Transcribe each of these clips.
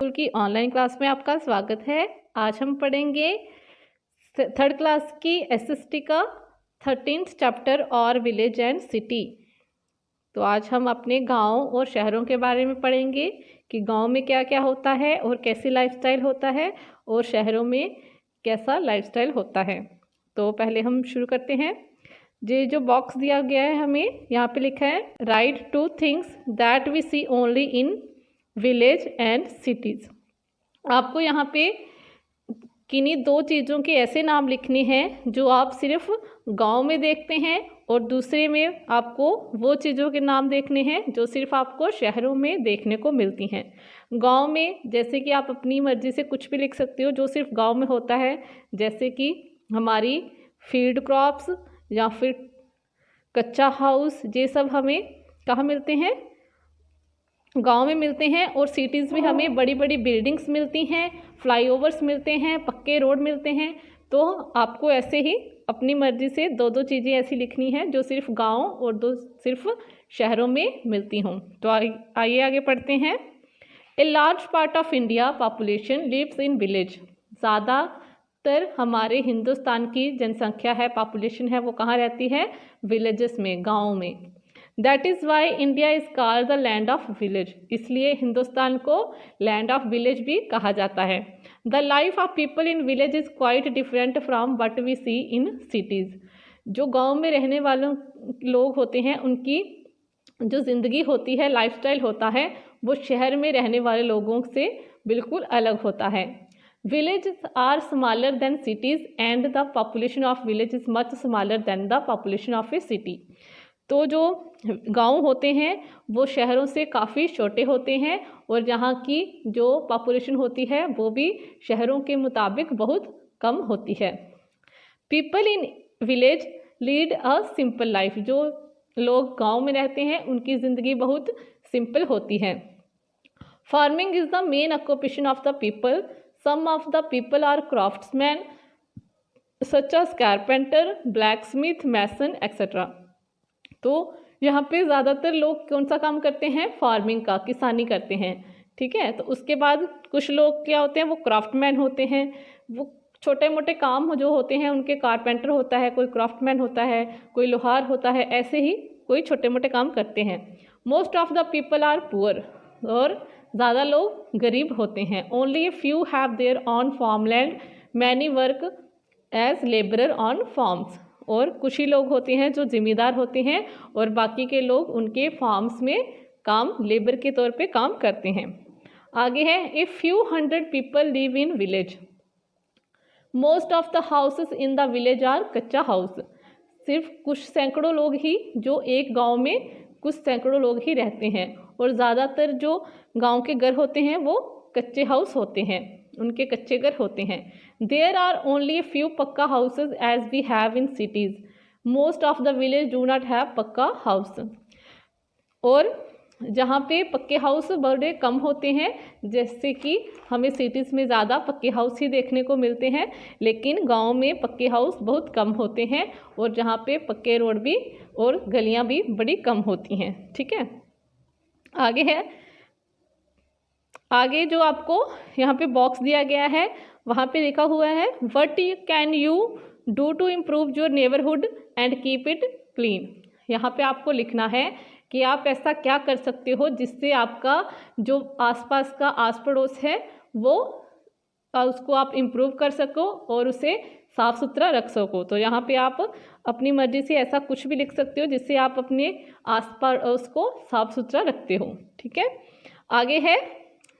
School की online class में आपका स्वागत है। आज हम पढ़ेंगे थर्ड क्लास की एसएसटी का 13th चैप्टर और विलेज एंड सिटी। तो आज हम अपने गांव और शहरों के बारे में पढ़ेंगे कि गांव में क्या क्या होता है और कैसी लाइफस्टाइल होता है और शहरों में कैसा लाइफस्टाइल होता है। तो पहले हम शुरू करते हैं। ये जो बॉक्स दिया गया है हमें यहाँ पे लिखा है right 2 things that we see only in village and cities. आपको यहाँ पे किन्हीं 2 चीज़ों के ऐसे नाम लिखने हैं जो आप सिर्फ गांव में देखते हैं और दूसरे में आपको वो चीज़ों के नाम देखने हैं जो सिर्फ आपको शहरों में देखने को मिलती हैं। गांव में जैसे कि आप अपनी मर्ज़ी से कुछ भी लिख सकते हो जो सिर्फ गांव में होता है, जैसे कि हमारी फील्ड क्रॉप्स या फिर कच्चा हाउस, ये सब हमें कहाँ मिलते हैं? गांव में मिलते हैं। और सिटीज़ में हमें बड़ी बड़ी बिल्डिंग्स मिलती हैं, फ्लाईओवर्स मिलते हैं, पक्के रोड मिलते हैं। तो आपको ऐसे ही अपनी मर्ज़ी से 2 चीज़ें ऐसी लिखनी है जो सिर्फ गांव और 2 सिर्फ शहरों में मिलती हों। तो आइए आगे पढ़ते हैं। A large part of India population lives in village. ज़्यादातर हमारे हिंदुस्तान की जनसंख्या है, पॉपुलेशन है, वो कहाँ रहती है? विलेजेस में, गाँव में। That is why India is called the land of village. इसलिए हिंदुस्तान को लैंड ऑफ विलेज भी कहा जाता है। The life of people in village is quite different from what we see in cities. जो गांव में रहने वालों लोग होते हैं उनकी जो ज़िंदगी होती है, लाइफस्टाइल होता है, वो शहर में रहने वाले लोगों से बिल्कुल अलग होता है। Village are smaller than cities and the population of village is much smaller than the population of a city. तो जो गांव होते हैं वो शहरों से काफ़ी छोटे होते हैं और यहाँ की जो पॉपुलेशन होती है वो भी शहरों के मुताबिक बहुत कम होती है। People in village lead a simple life. जो लोग गांव में रहते हैं उनकी ज़िंदगी बहुत सिंपल होती है। Farming is the main occupation of the people. Some of the people are craftsman such as carpenter, blacksmith, mason etcetera. तो यहाँ पे ज़्यादातर लोग कौन सा काम करते हैं? फार्मिंग का, किसानी करते हैं। ठीक है, तो उसके बाद कुछ लोग क्या होते हैं? वो क्राफ्टमैन होते हैं। वो छोटे मोटे काम जो होते हैं उनके कारपेंटर होता है, कोई क्राफ्टमैन होता है, कोई लोहार होता है, ऐसे ही कोई छोटे मोटे काम करते हैं। Most of the people are poor. और ज़्यादा लोग गरीब होते हैं। Only a few have their on farmland, many work as labourer on farms. और कुछ ही लोग होते हैं जो जिम्मेदार होते हैं और बाकी के लोग उनके फार्म्स में काम लेबर के तौर पे काम करते हैं। आगे है a few hundred people live in village. Most of the houses in the village are kachcha house. सिर्फ कुछ सैकड़ों लोग ही जो एक गांव में कुछ सैकड़ों लोग ही रहते हैं और ज़्यादातर जो गांव के घर होते हैं वो कच्चे हाउस होते हैं, उनके कच्चे घर होते हैं। There are only a few pakka houses as we have in cities. Most of the village do not have pakka house. और जहाँ पे पक्के हाउस बड़े कम होते हैं, जैसे कि हमें सिटीज़ में ज़्यादा पक्के हाउस ही देखने को मिलते हैं, लेकिन गांव में पक्के हाउस बहुत कम होते हैं और जहाँ पे पक्के रोड भी और गलियाँ भी बड़ी कम होती हैं। ठीक है, आगे है। आगे जो आपको यहाँ पे बॉक्स दिया गया है वहाँ पे लिखा हुआ है what can you do to improve your neighbourhood and keep it clean. यहाँ पे आपको लिखना है कि आप ऐसा क्या कर सकते हो जिससे आपका जो आसपास का आस पड़ोस है वो उसको आप इम्प्रूव कर सको और उसे साफ़ सुथरा रख सको। तो यहाँ पे आप अपनी मर्ज़ी से ऐसा कुछ भी लिख सकते हो जिससे आप अपने आस पड़ोस को साफ़ सुथरा रखते हो। ठीक है, आगे है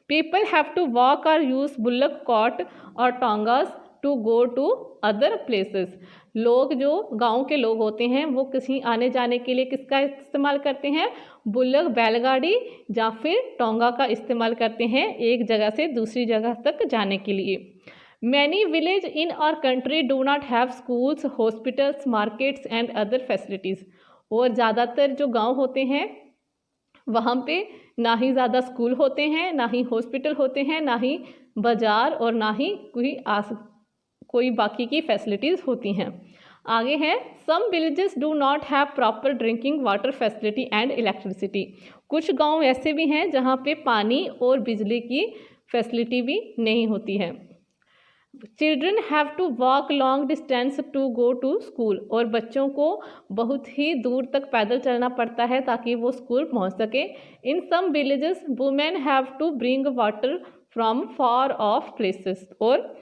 people have to walk or use bullock cart or tongas to go to other places. लोग जो गांव के लोग होते हैं वो किसी आने जाने के लिए किसका इस्तेमाल करते हैं? बुल्लक बैलगाड़ी या फिर टोंगा का इस्तेमाल करते हैं एक जगह से दूसरी जगह तक जाने के लिए। Many village in our country do not have schools, hospitals, markets and other facilities. और ज़्यादातर जो गाँव होते हैं वहाँ पे ना ही ज़्यादा स्कूल होते हैं, ना ही हॉस्पिटल होते हैं, ना ही बाज़ार और ना ही कोई बाकी की फैसिलिटीज़ होती हैं। आगे है some villages do not have proper drinking water facility and electricity. कुछ गांव ऐसे भी हैं जहां पे पानी और बिजली की फैसिलिटी भी नहीं होती है। Children have to walk long distance to go to school, और बच्चों को बहुत ही दूर तक पैदल चलना पड़ता है ताकि वो स्कूल पहुंच सके। In some villages women have to bring water from far off places, और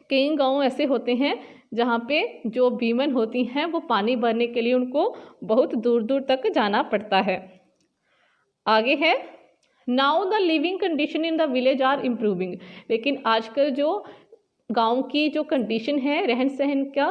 कई गांव ऐसे होते हैं जहाँ पे जो वीमेन होती हैं वो पानी भरने के लिए उनको बहुत दूर दूर तक जाना पड़ता है। आगे है now the living condition in the village are improving, लेकिन आजकल जो गांव की जो कंडीशन है रहन सहन का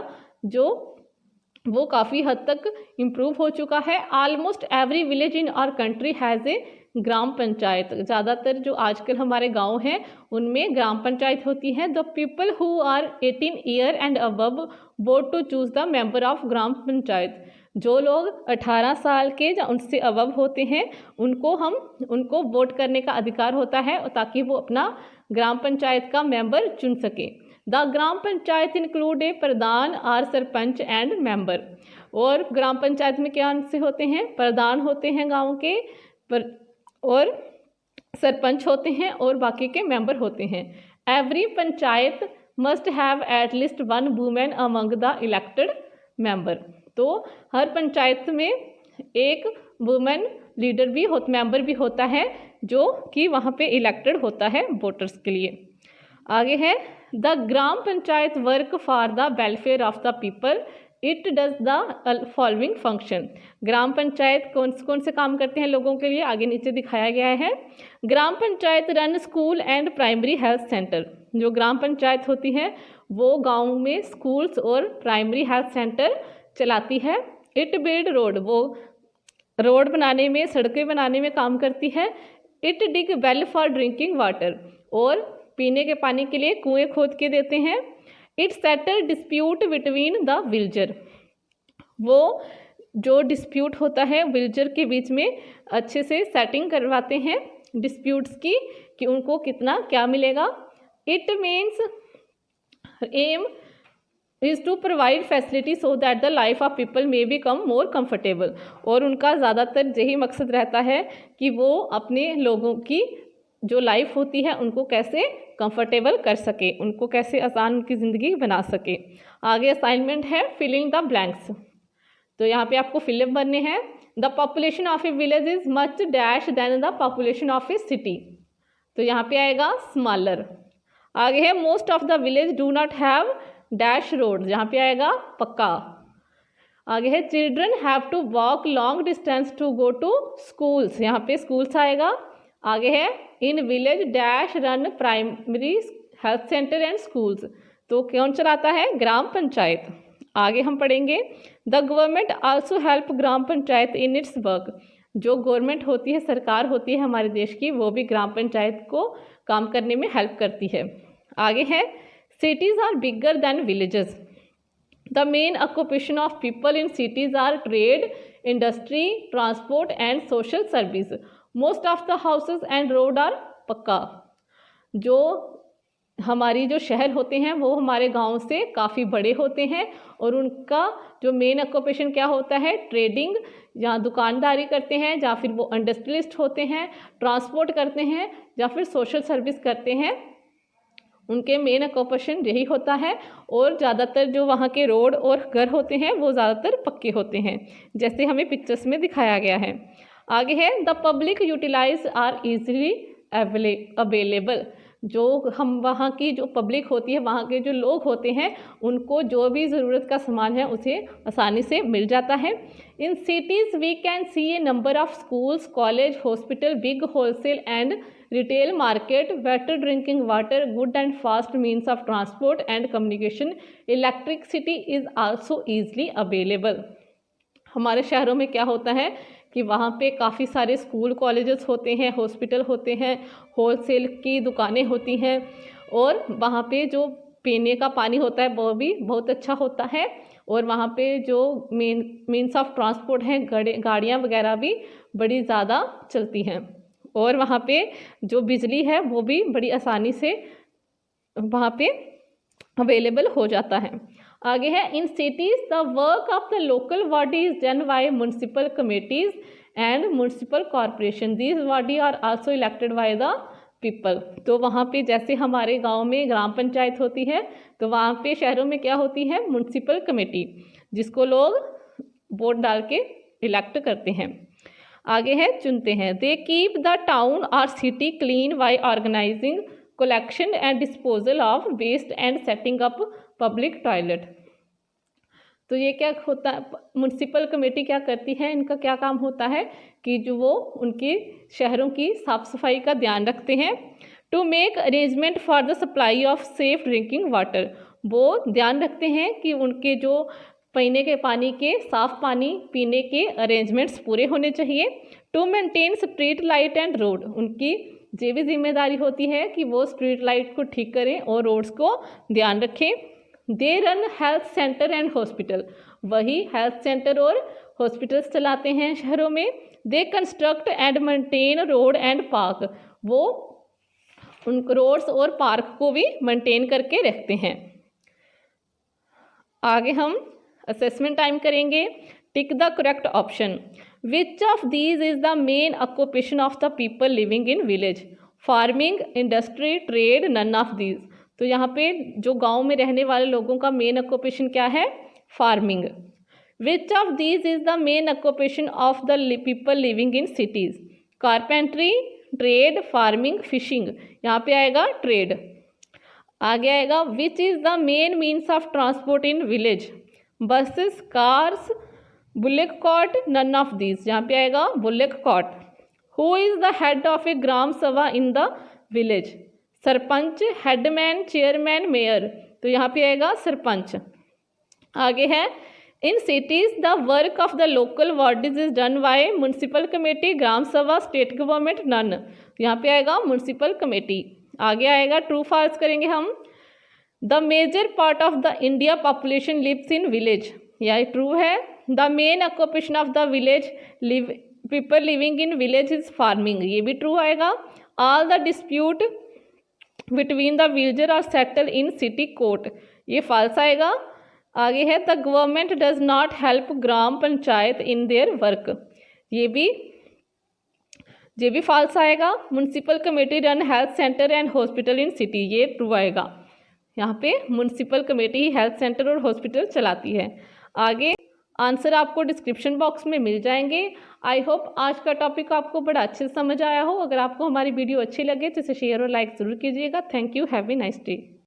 वो काफ़ी हद तक इम्प्रूव हो चुका है। Almost every village in our country has a gram panchayat, ज़्यादातर जो आजकल हमारे गांव हैं उनमें ग्राम पंचायत होती है। The people who are 18 year and above vote to choose the member of gram panchayat, जो लोग 18 साल के या उनसे अबव होते हैं उनको वोट करने का अधिकार होता है ताकि वो अपना ग्राम पंचायत का मेंबर चुन सके। The gram panchayat include a pradhan or sarpanch and member, और ग्राम पंचायत में क्या से होते हैं, प्रधान होते हैं गांव के और सरपंच होते हैं और बाकी के मेंबर होते हैं। Every panchayat must have at least one women among the elected member, तो हर पंचायत में एक वुमेन लीडर भी मेंबर भी होता है जो कि वहाँ पे इलेक्टेड होता है वोटर्स के लिए। आगे है the gram panchayat work for the welfare of the people, it does the following function. Gram panchayat कौन से काम करते हैं लोगों के लिए, आगे नीचे दिखाया गया है। Gram panchayat run school and primary health centre, जो ग्राम पंचायत होती है वो गांव में स्कूल्स और प्राइमरी हेल्थ सेंटर चलाती है। इट बिल्ड रोड, वो रोड बनाने में सड़कें बनाने में काम करती है। It dig well for drinking water, और पीने के पानी के लिए कुएं खोद के देते हैं। It settle dispute between the villager, वो जो डिस्प्यूट होता है विलेजर के बीच में अच्छे से सेटिंग करवाते हैं डिस्प्यूट्स की कि उनको कितना क्या मिलेगा। It means aim is to provide facility so that the life of people may become more comfortable, और उनका ज़्यादातर यही मकसद रहता है कि वो अपने लोगों की जो लाइफ होती है उनको कैसे कंफर्टेबल कर सके, उनको कैसे आसान उनकी ज़िंदगी बना सके। आगे असाइनमेंट है फिलिंग द ब्लैंक्स, तो यहाँ पे आपको फिलअप बनने हैं। The population of a village is much dash than the population of a city, तो यहाँ पे आएगा स्मॉलर। आगे है most of the village do not have dash road, यहाँ पे आएगा पक्का। आगे है children have to walk long distance to go to schools, यहाँ पे स्कूल्स आएगा। आगे है in village dash run primary health centre and schools, तो कौन चलाता है, ग्राम पंचायत। आगे हम पढ़ेंगे the government also help gram panchayat in its work, जो गवर्नमेंट होती है सरकार होती है हमारे देश की वो भी ग्राम पंचायत को काम करने में हेल्प करती है। आगे है cities are bigger than villages, the main occupation of people in cities are trade, industry, transport and social service. Most of the houses and road are pucca, जो हमारी जो शहर होते हैं वो हमारे गांव से काफ़ी बड़े होते हैं और उनका जो मेन ऑक्यूपेशन क्या होता है, ट्रेडिंग, या दुकानदारी करते हैं, या फिर वो इंडस्ट्रियलिस्ट होते हैं, ट्रांसपोर्ट करते हैं, या फिर सोशल सर्विस करते हैं। उनके मेन ऑक्यूपेशन यही होता है, और ज़्यादातर जो वहाँ के रोड और घर होते हैं वो ज़्यादातर पक्के होते हैं, जैसे हमें पिक्चर्स में दिखाया गया है। आगे है the public utilities are easily available, जो हम वहाँ की जो पब्लिक होती है, वहाँ के जो लोग होते हैं, उनको जो भी ज़रूरत का सामान है उसे आसानी से मिल जाता है। In cities we can see a number of schools, college, hospital, big wholesale and retail market, better drinking water, good and fast means of transport and communication, electricity is also easily available. हमारे शहरों में क्या होता है कि वहाँ पे काफ़ी सारे स्कूल कॉलेजेस होते हैं, हॉस्पिटल होते हैं, होलसेल की दुकानें होती हैं, और वहाँ पे जो पीने का पानी होता है वो भी बहुत अच्छा होता है, और वहाँ पे जो मीन्स ऑफ ट्रांसपोर्ट हैं, गाड़ियाँ वगैरह भी बड़ी ज़्यादा चलती हैं, और वहाँ पे जो बिजली है वो भी बड़ी आसानी से वहाँ पे अवेलेबल हो जाता है। आगे है in cities the work of the local body is done by municipal committees and municipal corporation, these body are also elected by the people. तो वहाँ पे जैसे हमारे गांव में ग्राम पंचायत होती है, तो वहाँ पे शहरों में क्या होती है, म्युनिसिपल कमेटी, जिसको लोग वोट डाल के इलेक्ट करते हैं। आगे है चुनते हैं। They keep the town or city clean by organising collection and disposal of waste and setting up public toilet. तो ये क्या होता है, म्युनिसिपल कमेटी क्या करती है, इनका क्या काम होता है कि जो वो उनके शहरों की साफ सफाई का ध्यान रखते हैं। To make arrangement for the supply of safe drinking water, वो ध्यान रखते हैं कि उनके जो पीने के पानी के साफ पानी पीने के अरेंजमेंट्स पूरे होने चाहिए। To maintain street light and road, उनकी ये भी जिम्मेदारी होती है कि वो स्ट्रीट लाइट को ठीक करें और रोड्स को ध्यान रखें। They run health centre and hospital, वही हेल्थ सेंटर और हॉस्पिटल्स चलाते हैं शहरों में। They construct and maintain road and park, वो उन रोड्स और पार्क को भी मेंटेन करके रखते हैं। आगे हम असेसमेंट टाइम करेंगे। Tick the correct option. Which of these is the main occupation of the people living in village? Farming, industry, trade, none of these. तो यहाँ पे जो गांव में रहने वाले लोगों का मेन ऑक्यूपेशन क्या है? Farming. Which of these is the main occupation of the people living in cities? Carpentry, trade, farming, fishing. यहाँ पे आएगा ट्रेड। आगे आएगा which is the main means of transport in village? Buses, cars, bullock cart, none of these. यहाँ पे आएगा bullock cart. Who is the head of a gram sabha in the village? Sarpanch, headman, chairman, mayor. तो यहाँ पे आएगा सरपंच। आगे है in cities the work of the local bodies is done by municipal committee, gram sabha, state government, none. यहाँ पे आएगा म्युनिसिपल कमेटी। आगे आएगा ट्रू फॉल्स करेंगे हम। The major part of the India population lives in village, यह ट्रू है। The main occupation of the village people living in village is farming, ये भी ट्रू आएगा। All the dispute between the villager are settle in city court, ये false आएगा। आगे है the government does not help gram panchayat in their work, ये भी false आएगा। Municipal committee run health centre and hospital in city, ये true आएगा। यहाँ पे म्युनिसिपल कमेटी ही हेल्थ सेंटर और हॉस्पिटल चलाती है। आगे आंसर आपको डिस्क्रिप्शन बॉक्स में मिल जाएंगे। आई होप आज का टॉपिक आपको बड़ा अच्छे से समझ आया हो। अगर आपको हमारी वीडियो अच्छी लगे तो इसे शेयर और लाइक ज़रूर कीजिएगा। Thank you, have a nice day.